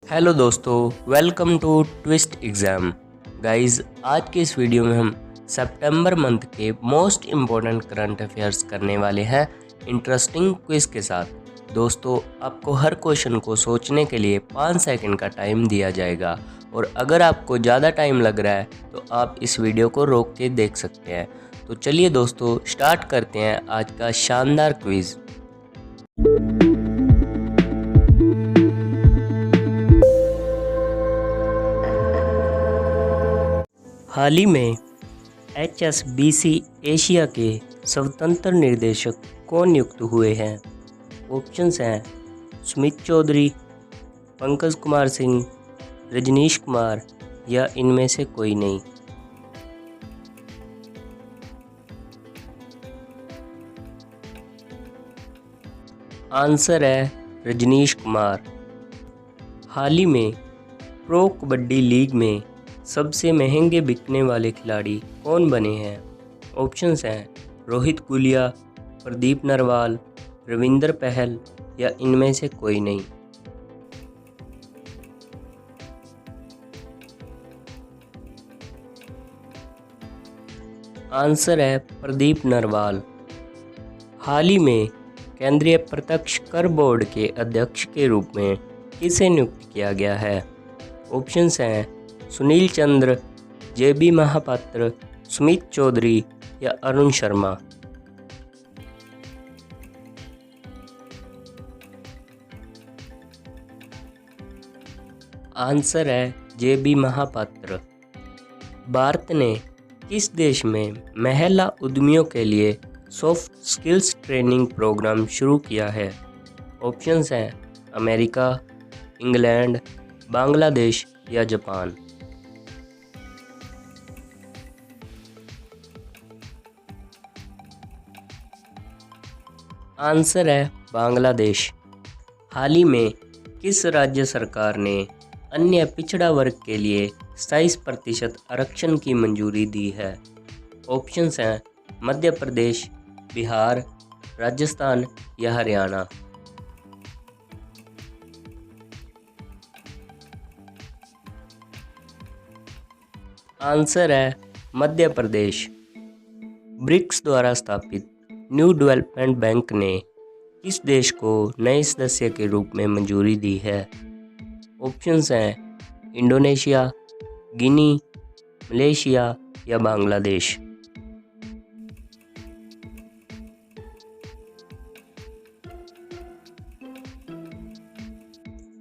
Hello दोस्तों, welcome to twist exam. Guys, आज के इस वीडियो में हम सितंबर मंथ के मोस्ट इम्पोर्टेंट करंट अफेयर्स करने वाले हैं इंटरेस्टिंग क्विज के साथ। दोस्तों, आपको हर क्वेश्चन को सोचने के लिए 5 सेकंड का टाइम दिया जाएगा और अगर आपको ज़्यादा टाइम लग रहा है तो आप इस वीडियो को रोक के देख सकते हैं। तो चलिए दोस्तों, स्टार्ट करते हैं आज का शानदार क्विज़। हाल ही में HSBC एशिया के स्वतंत्र निर्देशक कौन नियुक्त हुए हैं? ऑप्शंस हैं सुमित चौधरी, पंकज कुमार सिंह, रजनीश कुमार या इनमें से कोई नहीं। आंसर है रजनीश कुमार। हाल ही में प्रो कबड्डी लीग में सबसे महंगे बिकने वाले खिलाड़ी कौन बने हैं? ऑप्शंस हैं रोहित गुलिया, प्रदीप नरवाल, रविंदर पहल या इनमें से कोई नहीं। आंसर है प्रदीप नरवाल। हाल ही में केंद्रीय प्रत्यक्ष कर बोर्ड के अध्यक्ष के रूप में किसे नियुक्त किया गया है? ऑप्शंस हैं सुनील चंद्र, JB महापात्र, सुमित चौधरी या अरुण शर्मा। आंसर है JB महापात्र। भारत ने किस देश में महिला उद्यमियों के लिए सॉफ्ट स्किल्स ट्रेनिंग प्रोग्राम शुरू किया है? ऑप्शंस हैं अमेरिका, इंग्लैंड, बांग्लादेश या जापान। आंसर है बांग्लादेश। हाल ही में किस राज्य सरकार ने अन्य पिछड़ा वर्ग के लिए 27% आरक्षण की मंजूरी दी है? ऑप्शंस हैं मध्य प्रदेश, बिहार, राजस्थान या हरियाणा। आंसर है मध्य प्रदेश। ब्रिक्स द्वारा स्थापित न्यू डेवलपमेंट बैंक ने किस देश को नए सदस्य के रूप में मंजूरी दी है? ऑप्शंस हैं इंडोनेशिया, गिनी, मलेशिया या बांग्लादेश।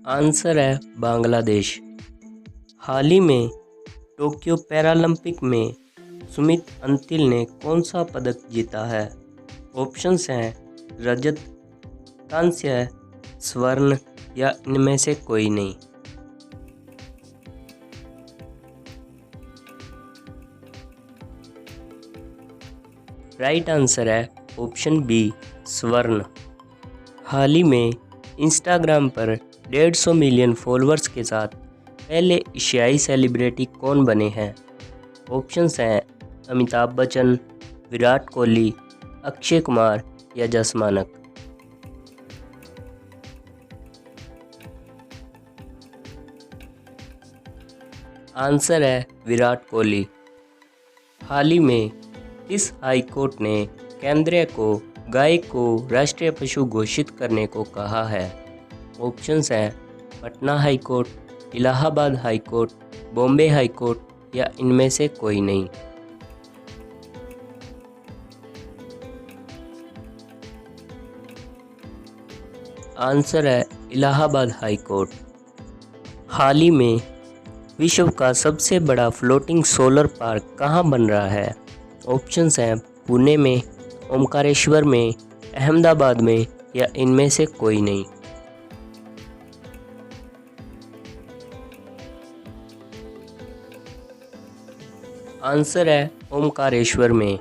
आंसर है बांग्लादेश। हाल ही में टोक्यो पैरालंपिक में सुमित अंतिल ने कौन सा पदक जीता है? ऑप्शंस हैं रजत, कांस्य, स्वर्ण या इनमें से कोई नहीं। राइट आंसर है ऑप्शन बी, स्वर्ण। हाल ही में इंस्टाग्राम पर 150 मिलियन फॉलोअर्स के साथ पहले एशियाई सेलिब्रिटी कौन बने हैं? ऑप्शंस हैं अमिताभ बच्चन, विराट कोहली, अक्षय कुमार या जस मानक। आंसर है विराट कोहली। हाल ही में किस हाई कोर्ट ने केंद्र को गाय को राष्ट्रीय पशु घोषित करने को कहा है? ऑप्शंस हैं Patna high court, Allahabad high court, Bombay high court या इनमें से कोई नहीं। आंसर है इलाहाबाद हाई कोर्ट। हाल ही में विश्व का सबसे बड़ा फ्लोटिंग सोलर पार्क कहाँ बन रहा है? ऑप्शंस हैं पुणे में, ओमकारेश्वर में, अहमदाबाद में या इनमें से कोई नहीं। आंसर है ओमकारेश्वर में।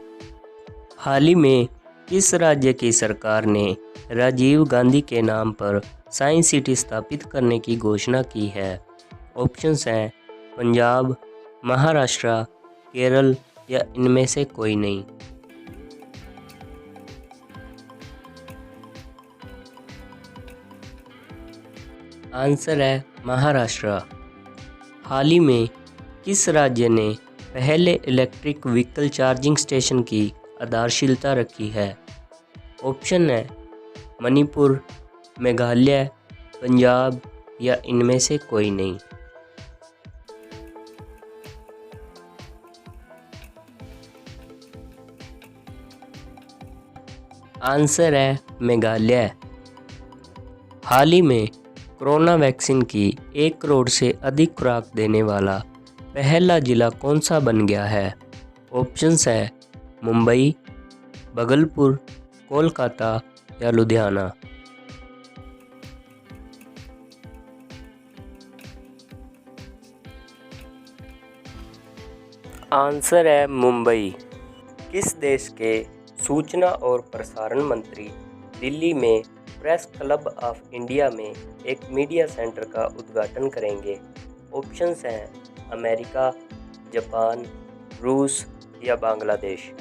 हाल ही में किस राज्य की सरकार ने राजीव गांधी के नाम पर साइंस सिटी स्थापित करने की घोषणा की है? ऑप्शंस हैं पंजाब, महाराष्ट्र, केरल या इनमें से कोई नहीं। आंसर है महाराष्ट्र। हाल ही में किस राज्य ने पहले इलेक्ट्रिक व्हीकल चार्जिंग स्टेशन की आधारशिला रखी है? ऑप्शन है मणिपुर, मेघालय, पंजाब या इनमें से कोई नहीं। आंसर है मेघालय। हाल ही में कोरोना वैक्सीन की 1 करोड़ से अधिक खुराक देने वाला पहला जिला कौन सा बन गया है? ऑप्शंस है मुंबई, भागलपुर, कोलकाता या लुधियाना। आंसर है मुंबई। किस देश के सूचना और प्रसारण मंत्री दिल्ली में प्रेस क्लब ऑफ इंडिया में एक मीडिया सेंटर का उद्घाटन करेंगे? ऑप्शंस हैं अमेरिका, जापान, रूस या बांग्लादेश।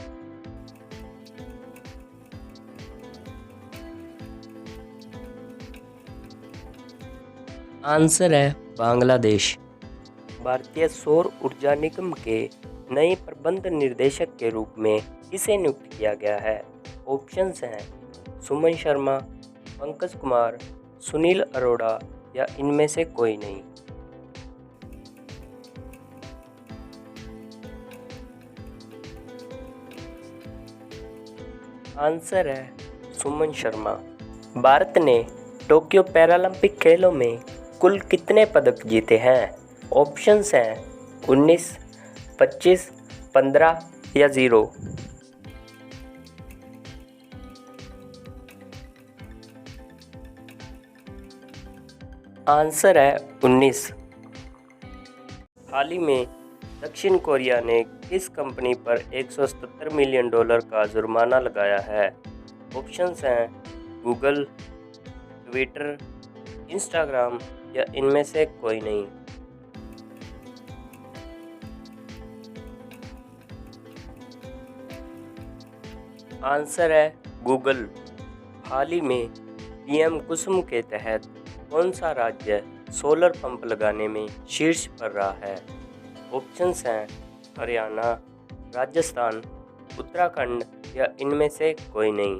आंसर है बांग्लादेश। भारतीय सौर ऊर्जा निगम के नए प्रबंध निर्देशक के रूप में किसे नियुक्त किया गया है? ऑप्शंस हैं सुमन शर्मा, पंकज कुमार, सुनील अरोड़ा या इनमें से कोई नहीं। आंसर है सुमन शर्मा। भारत ने टोक्यो पैरालंपिक खेलों में कुल कितने पदक जीते हैं? ऑप्शंस हैं 19, 25, 15 या 0। आंसर है 19। हाल ही में दक्षिण कोरिया ने किस कंपनी पर $177 मिलियन का जुर्माना लगाया है? ऑप्शंस हैं गूगल, ट्विटर, इंस्टाग्राम या इनमें से कोई नहीं। आंसर है गूगल। हाल ही में पीएम कुसुम के तहत कौन सा राज्य सोलर पंप लगाने में शीर्ष पर रहा है? ऑप्शंस हैं हरियाणा, राजस्थान, उत्तराखंड या इनमें से कोई नहीं।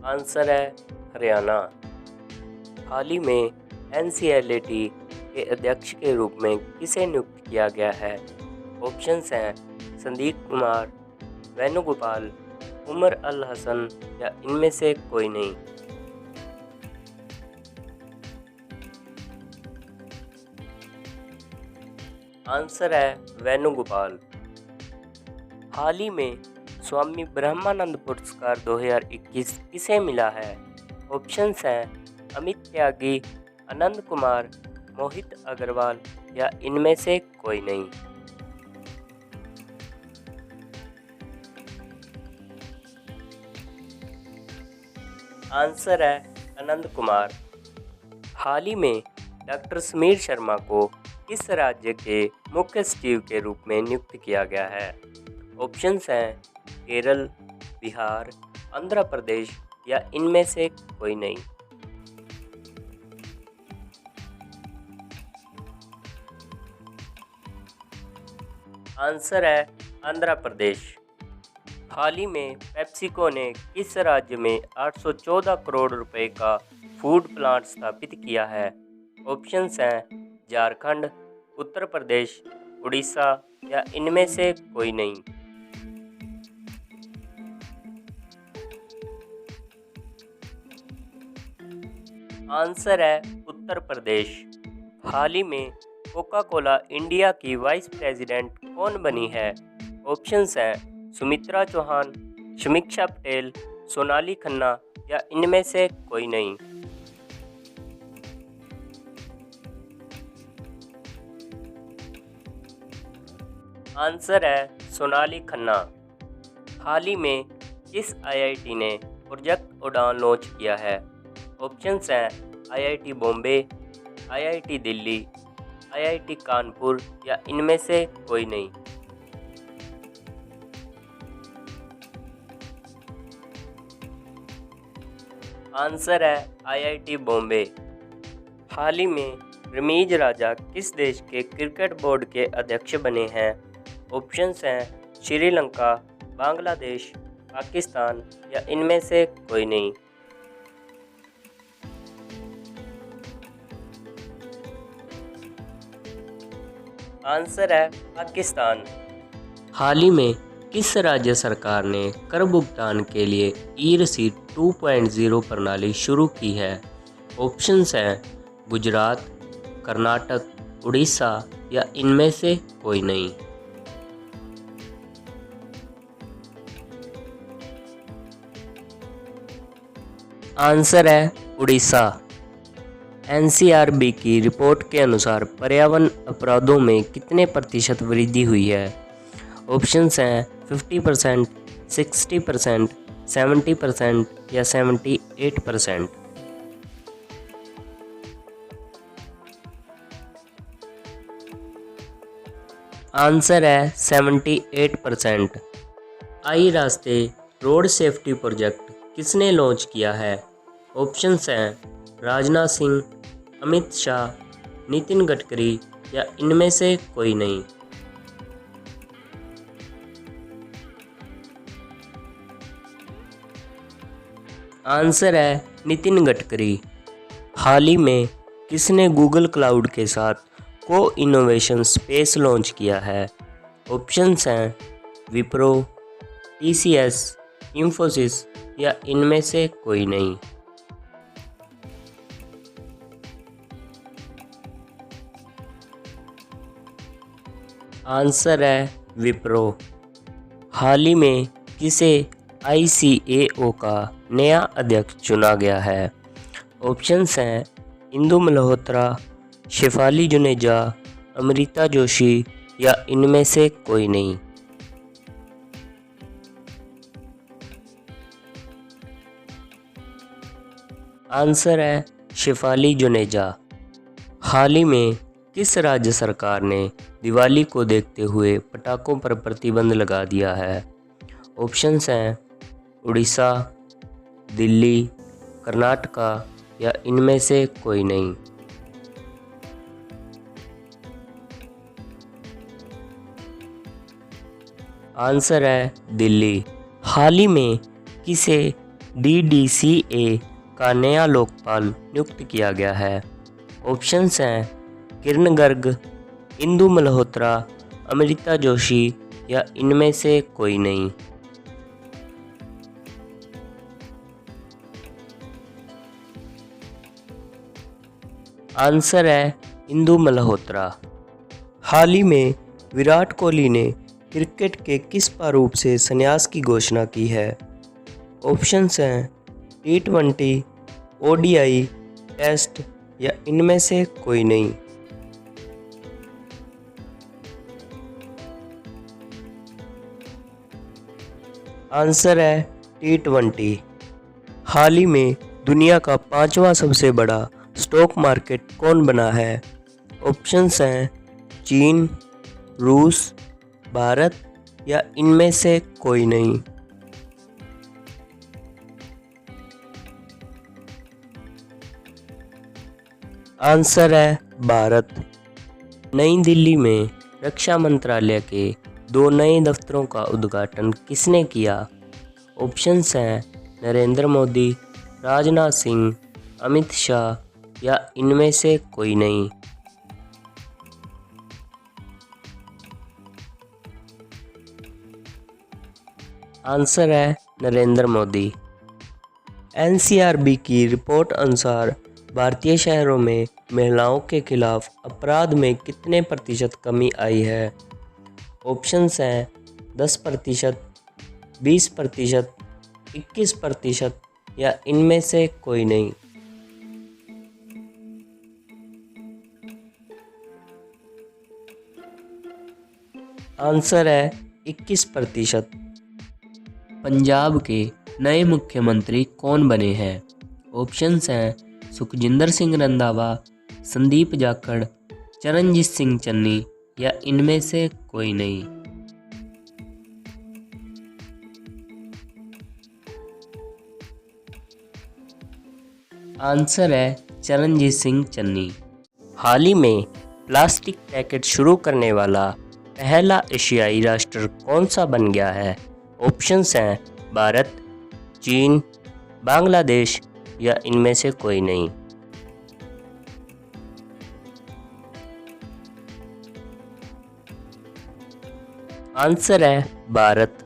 आंसर है हरियाणा। हाल ही में एनसीएलटी के अध्यक्ष के रूप में किसे नियुक्त किया गया है? ऑप्शंस हैं संदीप कुमार, वेणुगोपाल, उमर अल हसन या इनमें से कोई नहीं। आंसर है वेणुगोपाल। हाल ही में स्वामी ब्रह्मानंद पुरस्कार 2021 किसे मिला है? ऑप्शंस हैं अमित त्यागी, आनंद कुमार, मोहित अग्रवाल या इनमें से कोई नहीं। आंसर है आनंद कुमार। हाल ही में डॉक्टर समीर शर्मा को किस राज्य के मुख्य सचिव के रूप में नियुक्त किया गया है? ऑप्शंस हैं केरल, बिहार, आंध्र प्रदेश या इनमें से कोई नहीं। आंसर है आंध्र प्रदेश। हाल ही में पेप्सिको ने किस राज्य में 814 करोड़ रुपए का फूड प्लांट स्थापित किया है? ऑप्शंस हैं झारखंड, उत्तर प्रदेश, उड़ीसा या इनमें से कोई नहीं। आंसर है उत्तर प्रदेश। हाल ही में कोका कोला इंडिया की वाइस प्रेसिडेंट कौन बनी है? ऑप्शंस हैं सुमित्रा चौहान, समीक्षा पटेल, सोनाली खन्ना या इनमें से कोई नहीं। आंसर है सोनाली खन्ना। हाल ही में किस आईआईटी ने प्रोजेक्ट उड़ान लॉन्च किया है? ऑप्शंस हैं IIT Bombay, IIT Delhi, IIT Kanpur या इनमें से कोई नहीं। आंसर है IIT बॉम्बे। हाल ही में रमीज राजा किस देश के क्रिकेट बोर्ड के अध्यक्ष बने हैं? ऑप्शंस हैं श्रीलंका, बांग्लादेश, पाकिस्तान या इनमें से कोई नहीं। आंसर है पाकिस्तान। हाल ही में किस राज्य सरकार ने कर भुगतान के लिए ई-रसीद 2.0 प्रणाली शुरू की है? ऑप्शंस हैं गुजरात, कर्नाटक, उड़ीसा या इनमें से कोई नहीं। आंसर है उड़ीसा। NCRB की रिपोर्ट के अनुसार पर्यावरण अपराधों में कितने प्रतिशत वृद्धि हुई है? ऑप्शंस हैं 50%, 60%, 70% या 78%। आंसर है 78%। आई रास्ते रोड सेफ्टी प्रोजेक्ट किसने लॉन्च किया है? ऑप्शंस हैं राजनाथ सिंह, अमित शाह, नितिन गडकरी या इनमें से कोई नहीं। आंसर है नितिन गडकरी। हाल ही में किसने गूगल क्लाउड के साथ को इनोवेशन स्पेस लॉन्च किया है? ऑप्शंस हैं विप्रो, TCS, इंफोसिस या इनमें से कोई नहीं। आंसर है विप्रो। हाल ही में किसे ICAO का नया अध्यक्ष चुना गया है? ऑप्शंस हैं इंदु मल्होत्रा, शेफाली जुनेजा, अमृता जोशी या इनमें से कोई नहीं। आंसर है शेफाली जुनेजा। हाल ही में किस राज्य सरकार ने दिवाली को देखते हुए पटाखों पर प्रतिबंध लगा दिया है? ऑप्शंस हैं उड़ीसा, दिल्ली, कर्नाटका या इनमें से कोई नहीं। आंसर है दिल्ली। हाल ही में किसे DDCA का नया लोकपाल नियुक्त किया गया है? ऑप्शंस हैं किरण गर्ग, इंदु मल्होत्रा, अमृता जोशी या इनमें से कोई नहीं। आंसर है इंदु मल्होत्रा। हाल ही में विराट कोहली ने क्रिकेट के किस प्रारूप से संन्यास की घोषणा की है? ऑप्शंस हैं T20, ODI, टेस्ट या इनमें से कोई नहीं। आंसर है T20। हाल ही में दुनिया का 5वां सबसे बड़ा स्टॉक मार्केट कौन बना है? ऑप्शंस हैं चीन, रूस, भारत या इनमें से कोई नहीं। आंसर है भारत। नई दिल्ली में रक्षा मंत्रालय के 2 नए दफ्तरों का उद्घाटन किसने किया? ऑप्शंस हैं नरेंद्र मोदी, राजनाथ सिंह, अमित शाह या इनमें से कोई नहीं। आंसर है नरेंद्र मोदी। NCRB की रिपोर्ट अनुसार भारतीय शहरों में महिलाओं के खिलाफ अपराध में कितने प्रतिशत कमी आई है? ऑप्शंस हैं 10%, 20%, 21% या इनमें से कोई नहीं। आंसर है 21%। पंजाब के नए मुख्यमंत्री कौन बने हैं? ऑप्शंस हैं सुखजिंदर सिंह रंधावा, संदीप जाखड़, चरणजीत सिंह चन्नी या इनमें से कोई नहीं। आंसर है चरणजीत सिंह चन्नी। हाल ही में प्लास्टिक पैकेट शुरू करने वाला पहला एशियाई राष्ट्र कौन सा बन गया है? ऑप्शंस हैं भारत, चीन, बांग्लादेश या इनमें से कोई नहीं। आंसर है भारत।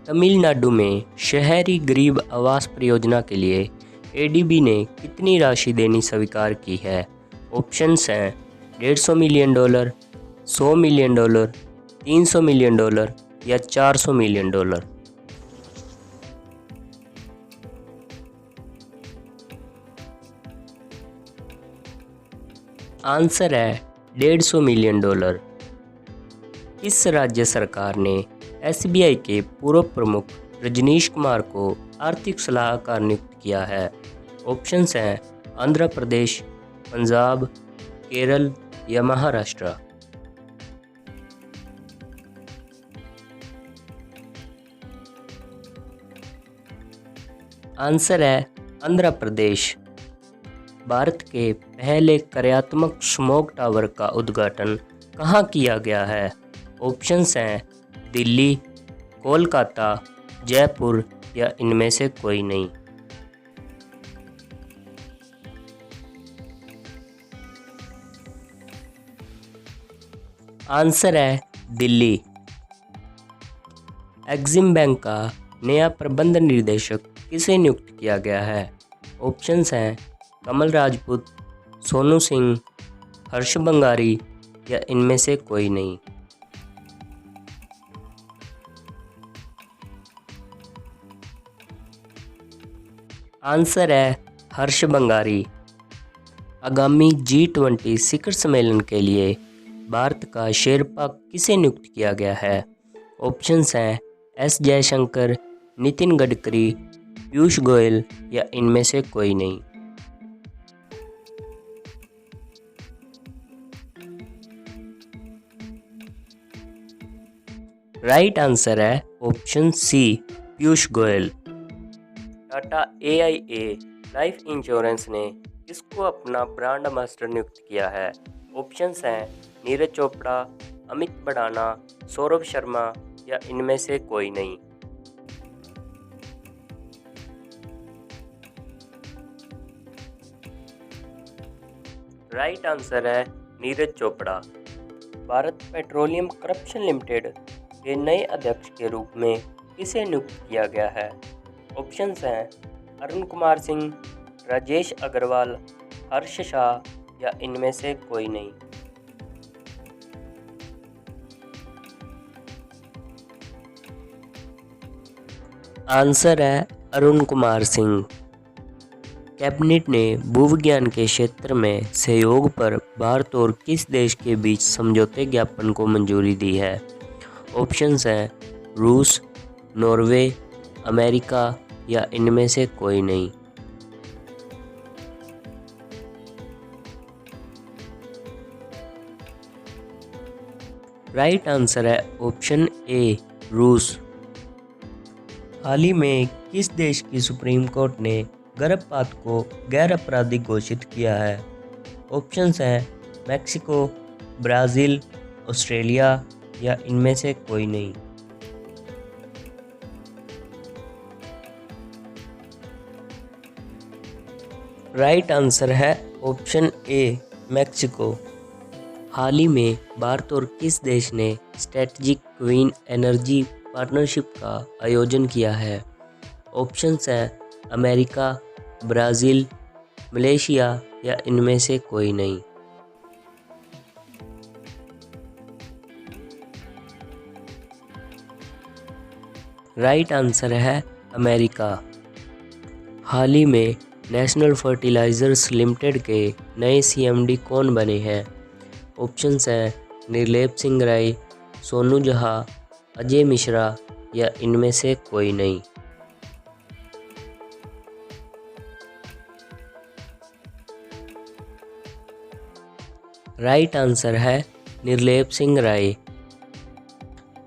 तमिलनाडु में शहरी गरीब आवास परियोजना के लिए एडीबी ने कितनी राशि देनी स्वीकार की है? ऑप्शंस हैं $150 मिलियन, $100 मिलियन, $300 मिलियन या $400 मिलियन। आंसर है $150 मिलियन। किस राज्य सरकार ने एसबीआई के पूर्व प्रमुख रजनीश कुमार को आर्थिक सलाहकार नियुक्त किया है? ऑप्शंस हैं आंध्र प्रदेश, पंजाब, केरल या महाराष्ट्र। आंसर है आंध्र प्रदेश। भारत के पहले कार्यात्मक स्मॉग टावर का उद्घाटन कहाँ किया गया है? ऑप्शंस हैं दिल्ली, कोलकाता, जयपुर या इनमें से कोई नहीं। आंसर है दिल्ली। एक्सिम बैंक का नया प्रबंध निर्देशक किसे नियुक्त किया गया है? ऑप्शंस हैं कमल राजपूत, सोनू सिंह, हर्ष बंगारी या इनमें से कोई नहीं। आंसर है हर्ष बंगारी। आगामी G20 शिखर सम्मेलन के लिए भारत का शेरपा किसे नियुक्त किया गया है? ऑप्शंस हैं एस जयशंकर, नितिन गडकरी, पीयूष गोयल या इनमें से कोई नहीं। राइट आंसर है option C, Piyush Goyal. Tata AIA life insurance ने किसको अपना ब्रांड एम्बेसडर नियुक्त किया है? ऑप्शंस हैं नीरज चोपड़ा, अमित भड़ाना, सौरभ शर्मा या इनमें से कोई नहीं। राइट आंसर है Neeraj Chopra. Bharat petroleum corruption limited के नए अध्यक्ष के रूप में किसे नियुक्त किया गया है? ऑप्शंस हैं अरुण कुमार सिंह, राजेश अग्रवाल, हर्ष शाह या इनमें से कोई नहीं। आंसर है अरुण कुमार सिंह। कैबिनेट ने भूविज्ञान के क्षेत्र में सहयोग पर भारत और किस देश के बीच समझौते ज्ञापन को मंजूरी दी है? ऑप्शंस हैं रूस, नॉर्वे, अमेरिका या इनमें से कोई नहीं। राइट आंसर है ऑप्शन ए, रूस। हाल ही में किस देश की सुप्रीम कोर्ट ने गर्भपात को गैर आपराधिक घोषित किया है? ऑप्शंस हैं मैक्सिको, ब्राज़ील, ऑस्ट्रेलिया या इनमें से कोई नहीं। राइट आंसर है ऑप्शन ए, मैक्सिको। हाल ही में भारत और किस देश ने स्ट्रेटेजिक क्वीन एनर्जी पार्टनरशिप का आयोजन किया है? ऑप्शंस हैं अमेरिका, ब्राज़ील, मलेशिया या इनमें से कोई नहीं। राइट आंसर है अमेरिका। हाल ही में नेशनल फर्टिलाइजर्स लिमिटेड के नए CMD कौन बने हैं? ऑप्शंस हैं निर्लेप सिंह राय, सोनू जहा, अजय मिश्रा या इनमें से कोई नहीं। राइट आंसर है निर्लेप सिंह राय।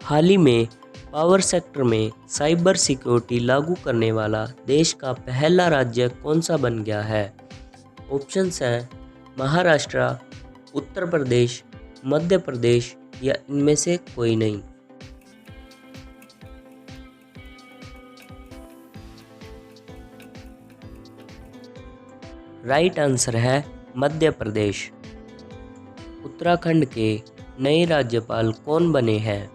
हाल ही में पावर सेक्टर में साइबर सिक्योरिटी लागू करने वाला देश का पहला राज्य कौन सा बन गया है? ऑप्शंस हैं महाराष्ट्र, उत्तर प्रदेश, मध्य प्रदेश या इनमें से कोई नहीं। राइट आंसर है मध्य प्रदेश। उत्तराखंड के नए राज्यपाल कौन बने हैं?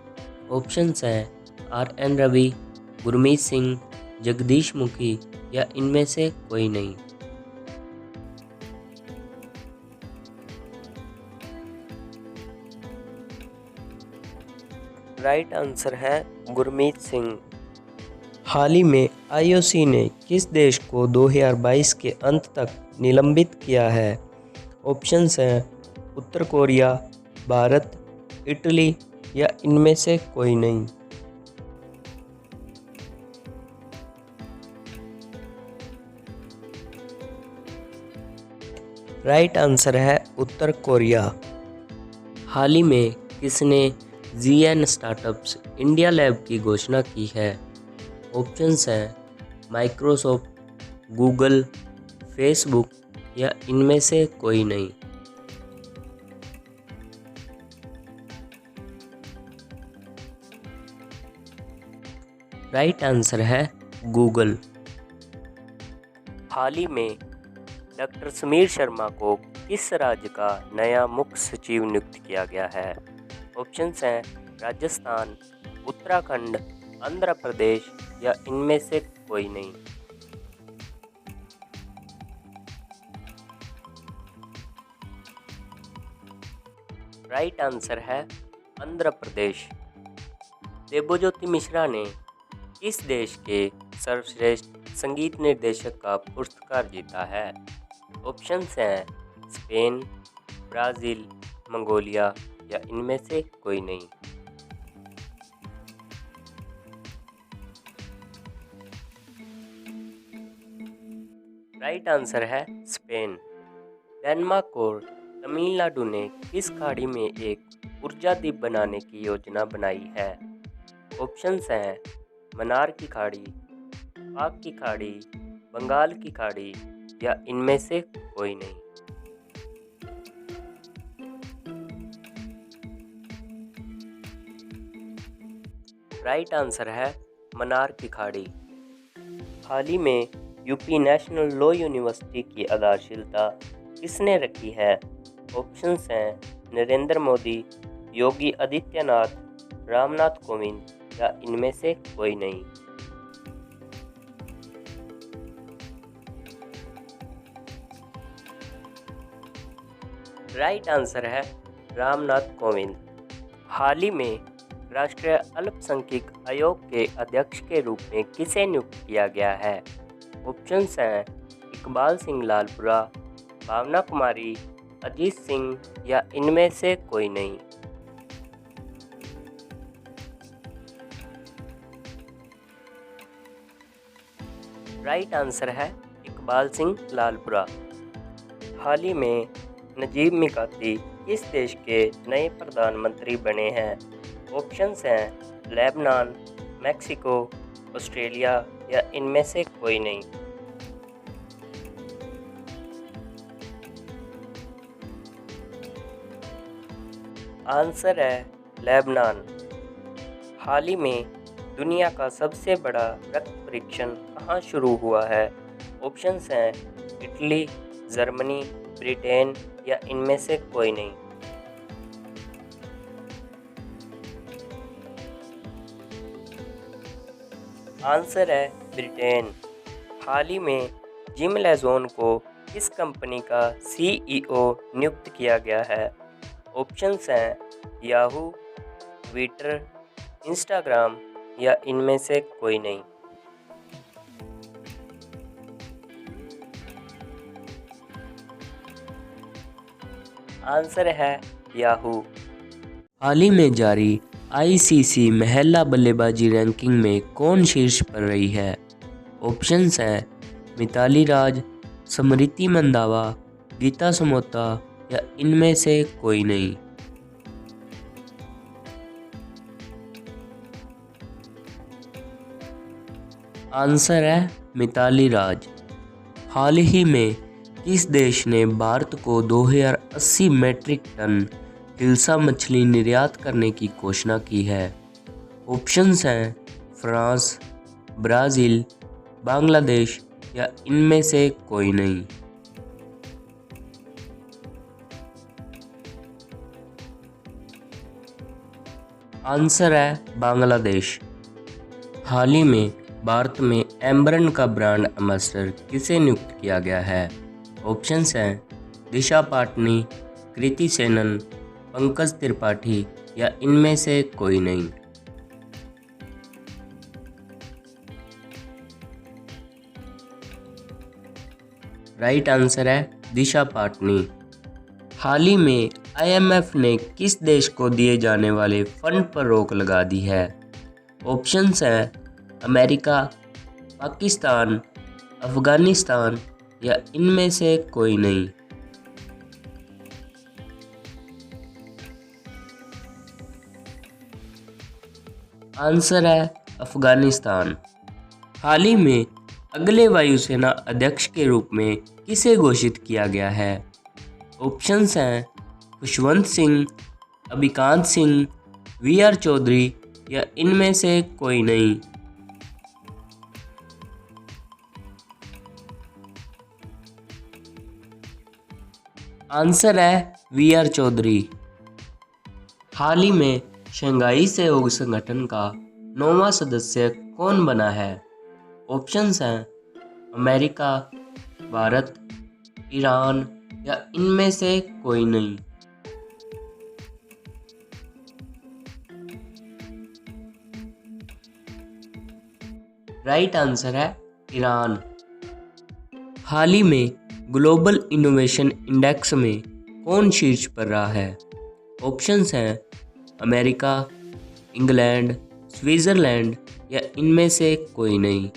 ऑप्शंस हैं RN रवि, गुरमीत सिंह, जगदीश मुखी या इनमें से कोई नहीं। राइट आंसर है गुरमीत सिंह। हाल ही में IOC ने किस देश को 2022 के अंत तक निलंबित किया है? ऑप्शंस हैं उत्तर कोरिया, भारत, इटली या इनमें से कोई नहीं। राइट आंसर है उत्तर कोरिया। हाल ही में किसने GN स्टार्टअप्स इंडिया लैब की घोषणा की है? ऑप्शंस हैं माइक्रोसॉफ्ट, गूगल, फेसबुक या इनमें से कोई नहीं। राइट आंसर है गूगल। हाल ही में डॉक्टर समीर शर्मा को किस राज्य का नया मुख्य सचिव नियुक्त किया गया है? ऑप्शंस हैं राजस्थान, उत्तराखंड, आंध्र प्रदेश या इनमें से कोई नहीं। राइट आंसर है आंध्र प्रदेश। देबोज्योति मिश्रा ने किस देश के सर्वश्रेष्ठ संगीत निर्देशक का पुरस्कार जीता है? ऑप्शंस हैं स्पेन, ब्राज़ील, मंगोलिया या इनमें से कोई नहीं। राइट आंसर है स्पेन। डेनमार्क और तमिलनाडु ने किस खाड़ी में एक ऊर्जा द्वीप बनाने की योजना बनाई है? ऑप्शंस हैं मन्नार की खाड़ी, पाक की खाड़ी, बंगाल की खाड़ी या इनमें से कोई नहीं। राइट आंसर है मन्नार की खाड़ी। हाल ही में यूपी नेशनल लॉ यूनिवर्सिटी की आधारशिला किसने रखी है? ऑप्शंस हैं नरेंद्र मोदी, योगी आदित्यनाथ, रामनाथ कोविंद या इनमें से कोई नहीं। राइट आंसर है रामनाथ कोविंद। हाल ही में राष्ट्रीय अल्पसंख्यक आयोग के अध्यक्ष के रूप में किसे नियुक्त किया गया है? ऑप्शंस हैं इकबाल सिंह लालपुरा, भावना कुमारी, अजीत सिंह या इनमें से कोई नहीं। राइट आंसर है इकबाल सिंह लालपुरा। हाल ही में नजीब मिकाती किस देश के नए प्रधानमंत्री बने हैं? ऑप्शंस हैं लेबनान, मैक्सिको, ऑस्ट्रेलिया या इनमें से कोई नहीं। आंसर है लेबनान। हाल ही में दुनिया का सबसे बड़ा रक्त परीक्षण कहाँ शुरू हुआ है? ऑप्शंस हैं इटली, जर्मनी, ब्रिटेन या इनमें से कोई नहीं। आंसर है ब्रिटेन। हाल ही में जिम लेजोन को किस कंपनी का CEO नियुक्त किया गया है? ऑप्शंस हैं याहू, ट्विटर, इंस्टाग्राम या इनमें से कोई नहीं। आंसर है याहू। हाल ही में जारी ICC महिला बल्लेबाजी रैंकिंग में कौन शीर्ष पर रही है? ऑप्शंस हैं मिताली राज, स्मृति मंदावा, गीता समोता या इनमें से कोई नहीं। आंसर है मिताली राज। हाल ही में किस देश ने भारत को 2080 मैट्रिक टन हिल्सा मछली निर्यात करने की घोषणा की है? ऑप्शंस हैं फ्रांस, ब्राज़ील, बांग्लादेश या इनमें से कोई नहीं। आंसर है बांग्लादेश। हाल ही में भारत में एम्बरन का ब्रांड एम्बेसडर किसे नियुक्त किया गया है? ऑप्शंस हैं दिशा पाटनी, कृति सेनन, पंकज त्रिपाठी या इनमें से कोई नहीं। राइट आंसर है दिशा पाटनी। हाल ही में IMF ने किस देश को दिए जाने वाले फंड पर रोक लगा दी है? ऑप्शंस हैं अमेरिका, पाकिस्तान, अफगानिस्तान या इनमें से कोई नहीं। आंसर है अफगानिस्तान। हाल ही में अगले वायुसेना अध्यक्ष के रूप में किसे घोषित किया गया है? ऑप्शंस हैं खुशवंत सिंह, अभिकांत सिंह, VR चौधरी या इनमें से कोई नहीं। आंसर है VR चौधरी। हाल ही में शंघाई सहयोग संगठन का 9वां सदस्य कौन बना है? ऑप्शंस हैं अमेरिका, भारत, ईरान या इनमें से कोई नहीं। राइट आंसर है ईरान। हाल ही में ग्लोबल इनोवेशन इंडेक्स में कौन शीर्ष पर रहा है? ऑप्शंस हैं अमेरिका, इंग्लैंड, स्विट्जरलैंड या इनमें से कोई नहीं।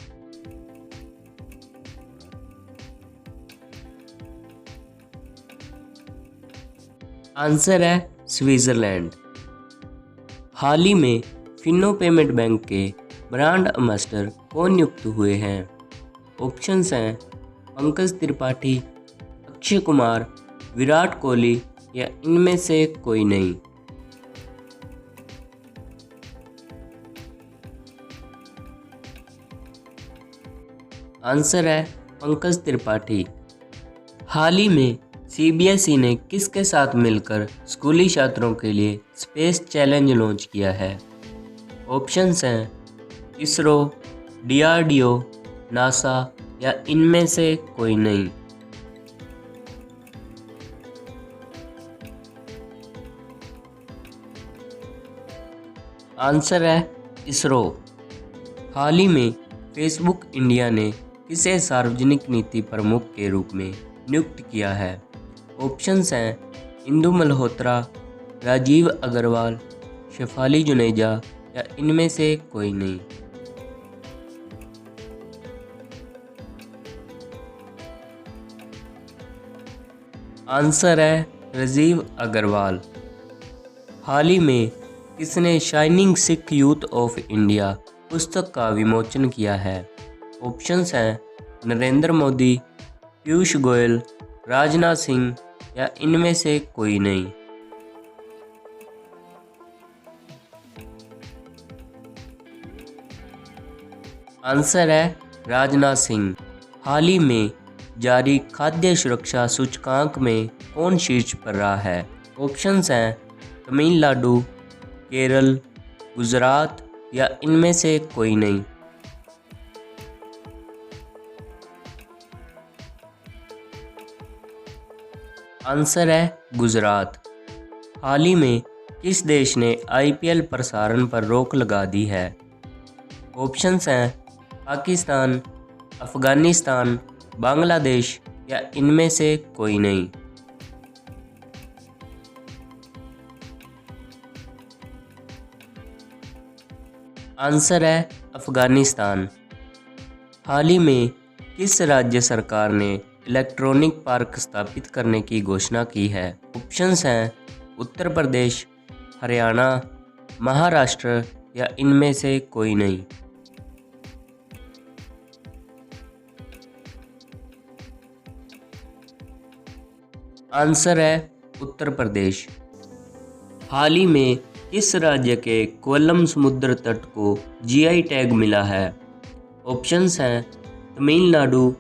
आंसर है स्विट्जरलैंड। हाल ही में फिनो पेमेंट बैंक के ब्रांड एम्बेसडर कौन नियुक्त हुए हैं? ऑप्शंस हैं पंकज त्रिपाठी, अक्षय कुमार, विराट कोहली या इनमें से कोई नहीं। आंसर है पंकज त्रिपाठी। हाल ही में CBSE ने किसके साथ मिलकर स्कूली छात्रों के लिए स्पेस चैलेंज लॉन्च किया है? ऑप्शंस हैं इसरो, DRDO, नासा या इनमें से कोई नहीं। आंसर है इसरो। हाल ही में फेसबुक इंडिया ने किसे सार्वजनिक नीति प्रमुख के रूप में नियुक्त किया है? ऑप्शंस हैं इंदु मल्होत्रा, राजीव अग्रवाल, शेफाली जुनेजा या इनमें से कोई नहीं। आंसर है राजीव अग्रवाल। हाल ही में किसने shining Sikh youth of India पुस्तक का विमोचन किया है? ऑप्शंस हैं नरेंद्र मोदी, पीयूष गोयल, राजनाथ सिंह या इनमें से कोई नहीं। आंसर है राजनाथ सिंह। हाल ही में जारी खाद्य सुरक्षा सूचकांक में कौन शीर्ष पर रहा है? ऑप्शंस हैं तमिलनाडु, केरल, गुजरात या इनमें से कोई नहीं। आंसर है गुजरात। हाल ही में किस देश ने IPL प्रसारण पर रोक लगा दी है? ऑप्शंस हैं पाकिस्तान, अफगानिस्तान, बांग्लादेश या इनमें से कोई नहीं। आंसर है अफगानिस्तान। हाल ही में किस राज्य सरकार ने इलेक्ट्रॉनिक पार्क स्थापित करने की घोषणा की है? ऑप्शंस हैं उत्तर प्रदेश, हरियाणा, महाराष्ट्र या इनमें से कोई नहीं। आंसर है उत्तर प्रदेश। हाल ही में किस राज्य के कोल्लम समुद्र तट को जीआई टैग मिला है? ऑप्शंस हैं तमिलनाडु,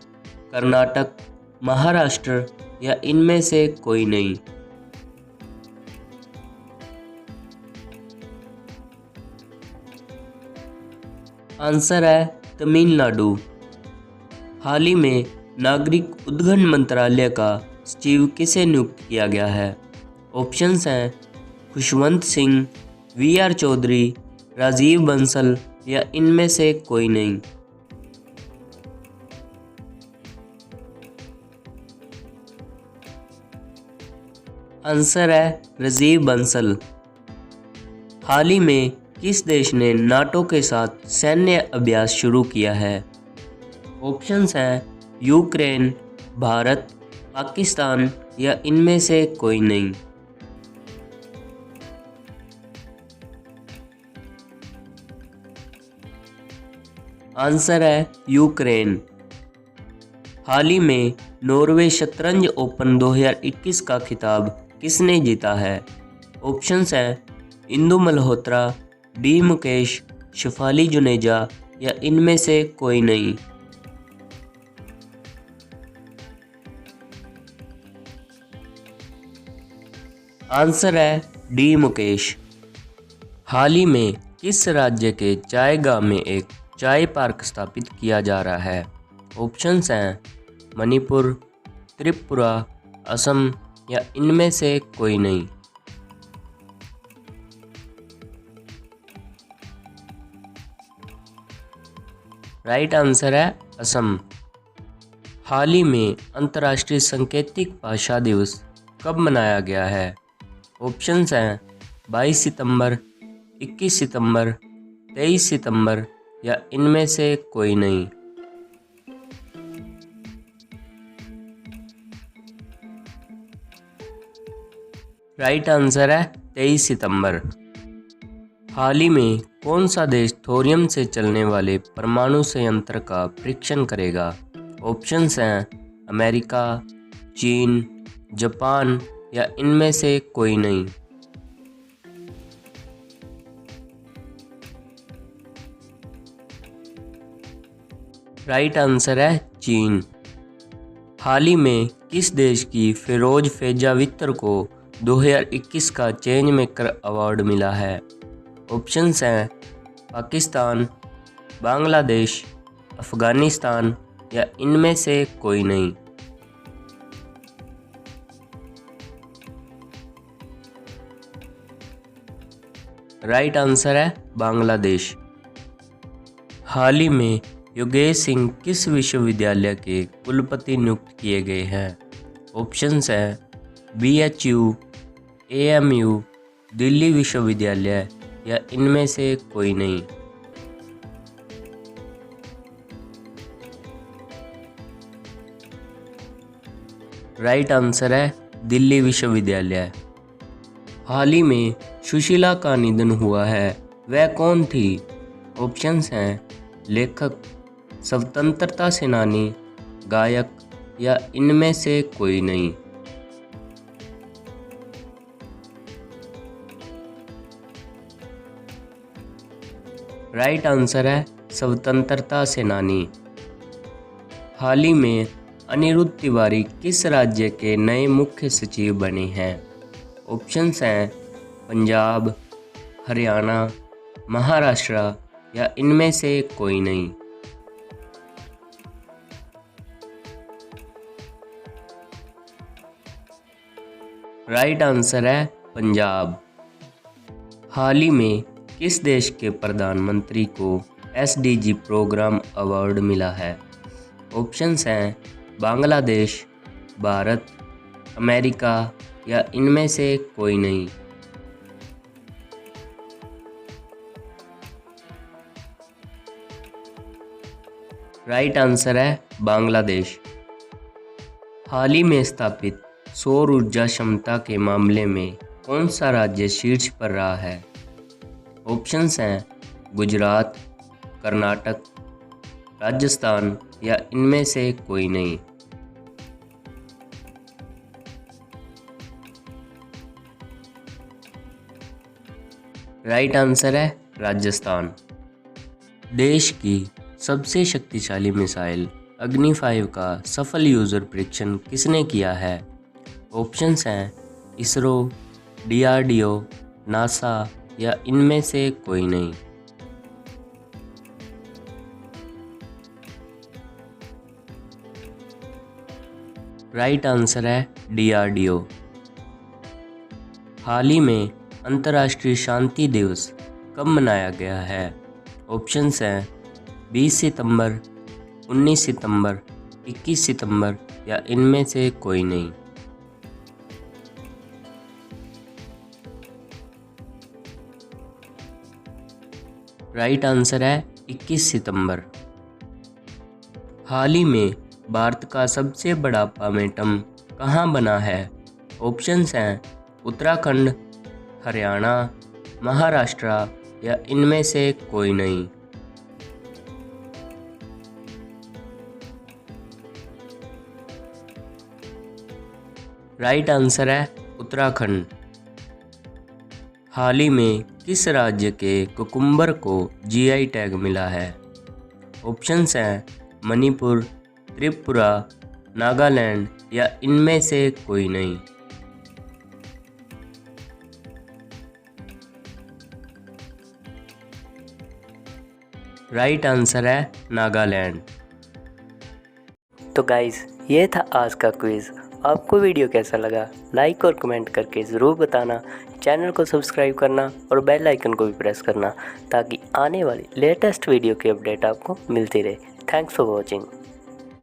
कर्नाटक, महाराष्ट्र या इनमें से कोई नहीं। आंसर है तमिलनाडु। हाल ही में नागरिक उड्डयन मंत्रालय का सचिव किसे नियुक्त किया गया है? ऑप्शंस हैं खुशवंत सिंह, वीआर चौधरी, राजीव बंसल या इनमें से कोई नहीं। आंसर है राजीव बंसल। हाल ही में किस देश ने नाटो के साथ सैन्य अभ्यास शुरू किया है? ऑप्शंस हैं यूक्रेन, भारत, पाकिस्तान या इनमें से कोई नहीं। आंसर है यूक्रेन। हाल ही में नॉर्वे शतरंज ओपन 2021 का खिताब किसने जीता है? ऑप्शंस हैं इंदु मल्होत्रा, डी मुकेश, शेफाली जुनेजा या इनमें से कोई नहीं। आंसर है डी मुकेश। हाल ही में किस राज्य के चाय गांव में एक चाय पार्क स्थापित किया जा रहा है? ऑप्शंस हैं मणिपुर, त्रिपुरा, असम या इनमें से कोई नहीं। राइट आंसर है असम। हाल ही में अंतर्राष्ट्रीय सांकेतिक भाषा दिवस कब मनाया गया है? ऑप्शंस हैं 22 सितंबर, 21 सितंबर, 23 सितंबर या इनमें से कोई नहीं। राइट आंसर है 23 सितंबर। हाल ही में कौन सा देश थोरियम से चलने वाले परमाणु संयंत्र का परीक्षण करेगा? ऑप्शंस हैं अमेरिका, चीन, जापान या इनमें से कोई नहीं। राइट आंसर है चीन। हाल ही में किस देश की फिरोज फेजा वित्तर को 2021 का चेंज मेकर अवार्ड मिला है? ऑप्शंस हैं पाकिस्तान, बांग्लादेश, अफ़गानिस्तान या इनमें से कोई नहीं। राइट आंसर है बांग्लादेश। हाल ही में योगेश सिंह किस विश्वविद्यालय के कुलपति नियुक्त किए गए हैं? ऑप्शंस हैं BHU, AMU, दिल्ली विश्वविद्यालय या इनमें से कोई नहीं। राइट आंसर है दिल्ली विश्वविद्यालय। हाल ही में सुशीला का निधन हुआ है, वह कौन थी? ऑप्शंस हैं लेखक, स्वतंत्रता सेनानी, गायक या इनमें से कोई नहीं। राइट आंसर है स्वतंत्रता सेनानी। हाल ही में अनिरुद्ध तिवारी किस राज्य के नए मुख्य सचिव बने हैं? ऑप्शंस हैं पंजाब, हरियाणा, महाराष्ट्र या इनमें से कोई नहीं। राइट आंसर है पंजाब। हाल ही में किस देश के प्रधानमंत्री को SDG प्रोग्राम अवार्ड मिला है? ऑप्शंस हैं बांग्लादेश, भारत, अमेरिका या इनमें से कोई नहीं। राइट आंसर है बांग्लादेश। हाल ही में स्थापित सौर ऊर्जा क्षमता के मामले में कौन सा राज्य शीर्ष पर रहा है? ऑप्शंस हैं गुजरात, कर्नाटक, राजस्थान या इनमें से कोई नहीं। राइट आंसर है राजस्थान। देश की सबसे शक्तिशाली मिसाइल अग्नि 5 का सफल यूजर परीक्षण किसने किया है? ऑप्शंस हैं इसरो, DRDO, नासा या इनमें से कोई नहीं। राइट आंसर है DRDO। हाल ही में अंतर्राष्ट्रीय शांति दिवस कब मनाया गया है? ऑप्शंस हैं 20 सितंबर, 19 सितंबर, 21 सितंबर या इनमें से कोई नहीं। राइट आंसर है 21 सितंबर। हाल ही में भारत का सबसे बड़ा पामेटम कहाँ बना है? ऑप्शंस हैं उत्तराखंड, हरियाणा, महाराष्ट्र या इनमें से कोई नहीं। राइट आंसर है उत्तराखंड। हाल ही में किस राज्य के कुकुम्बर को GI टैग मिला है? ऑप्शंस हैं मणिपुर, त्रिपुरा, नागालैंड या इनमें से कोई नहीं। राइट आंसर है नागालैंड। तो गाइस ये था आज का क्विज़। आपको वीडियो कैसा लगा लाइक और कमेंट करके ज़रूर बताना। चैनल को सब्सक्राइब करना और बेल आइकन को भी प्रेस करना ताकि आने वाली लेटेस्ट वीडियो की अपडेट आपको मिलती रहे। Thanks for watching.